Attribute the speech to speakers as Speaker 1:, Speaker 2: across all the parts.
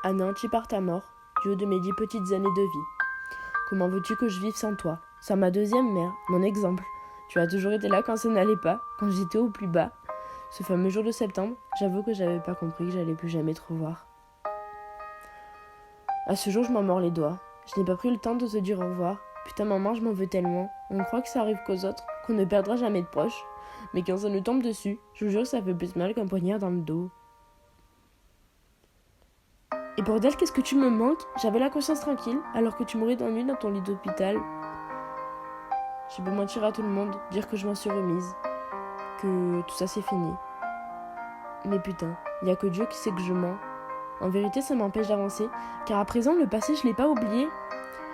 Speaker 1: anéanti par ta mort, du haut de mes 10 petites années de vie. Comment veux-tu que je vive sans toi? Sans ma deuxième mère, mon exemple. Tu as toujours été là quand ça n'allait pas, quand j'étais au plus bas. Ce fameux jour de septembre, j'avoue que j'avais pas compris que j'allais plus jamais te revoir. À ce jour, je m'en mords les doigts. Je n'ai pas pris le temps de te dire au revoir. Putain, maman, je m'en veux tellement. On croit que ça arrive qu'aux autres, qu'on ne perdra jamais de proches. Mais quand ça nous tombe dessus, je vous jure que ça fait plus mal qu'un poignard dans le dos. Et bordel, qu'est-ce que tu me manques? J'avais la conscience tranquille, alors que tu mourais d'ennui dans ton lit d'hôpital. J'ai beau mentir à tout le monde, dire que je m'en suis remise, que tout ça c'est fini. Mais putain, y a que Dieu qui sait que je mens. En vérité, ça m'empêche d'avancer, car à présent, le passé, je l'ai pas oublié.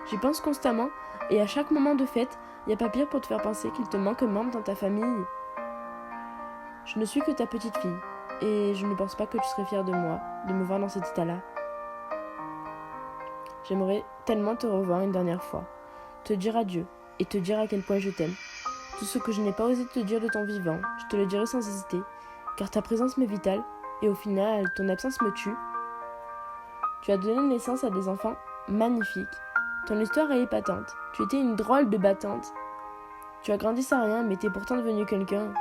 Speaker 1: J'y pense constamment, et à chaque moment de fête, y a pas pire pour te faire penser qu'il te manque un membre dans ta famille. Je ne suis que ta petite fille, et je ne pense pas que tu serais fière de moi, de me voir dans cet état-là. J'aimerais tellement te revoir une dernière fois, te dire adieu, et te dire à quel point je t'aime. Tout ce que je n'ai pas osé te dire de ton vivant, je te le dirai sans hésiter, car ta présence m'est vitale, et au final, ton absence me tue. Tu as donné naissance à des enfants magnifiques. Ton histoire est épatante. Tu étais une drôle de battante. Tu as grandi sans rien, mais t'es pourtant devenu quelqu'un.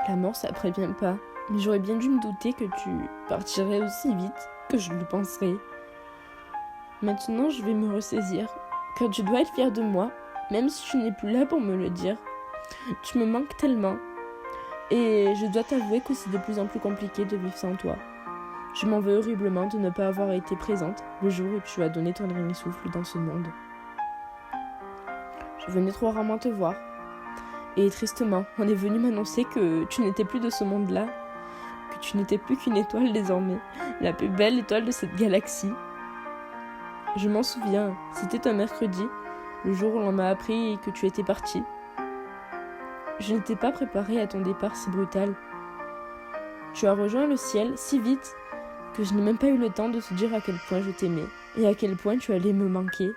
Speaker 1: La mort, ça prévient pas. Mais j'aurais bien dû me douter que tu partirais aussi vite que je le penserais. Maintenant, je vais me ressaisir, car tu dois être fier de moi, même si tu n'es plus là pour me le dire. Tu me manques tellement. Et je dois t'avouer que c'est de plus en plus compliqué de vivre sans toi. Je m'en veux horriblement de ne pas avoir été présente le jour où tu as donné ton dernier souffle dans ce monde. Je venais trop rarement te voir. Et tristement, on est venu m'annoncer que tu n'étais plus de ce monde-là, que tu n'étais plus qu'une étoile désormais, la plus belle étoile de cette galaxie. Je m'en souviens, c'était un mercredi, le jour où l'on m'a appris que tu étais partie. Je n'étais pas préparée à ton départ si brutal. Tu as rejoint le ciel si vite que je n'ai même pas eu le temps de te dire à quel point je t'aimais et à quel point tu allais me manquer.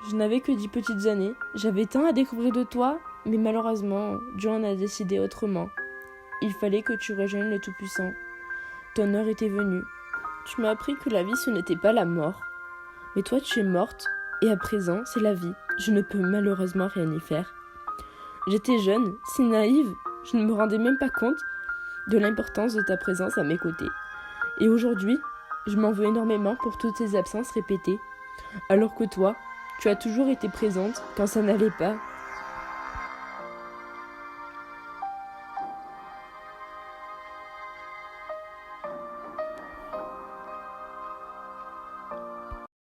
Speaker 1: Je n'avais que 10 petites années, j'avais tant à découvrir de toi, mais malheureusement, Dieu en a décidé autrement. Il fallait que tu rejoignes le Tout-Puissant. Ton heure était venue. Tu m'as appris que la vie ce n'était pas la mort. Mais toi tu es morte, et à présent c'est la vie. Je ne peux malheureusement rien y faire. J'étais jeune, si naïve, je ne me rendais même pas compte de l'importance de ta présence à mes côtés. Et aujourd'hui, je m'en veux énormément pour toutes ces absences répétées, alors que toi, tu as toujours été présente quand ça n'allait pas.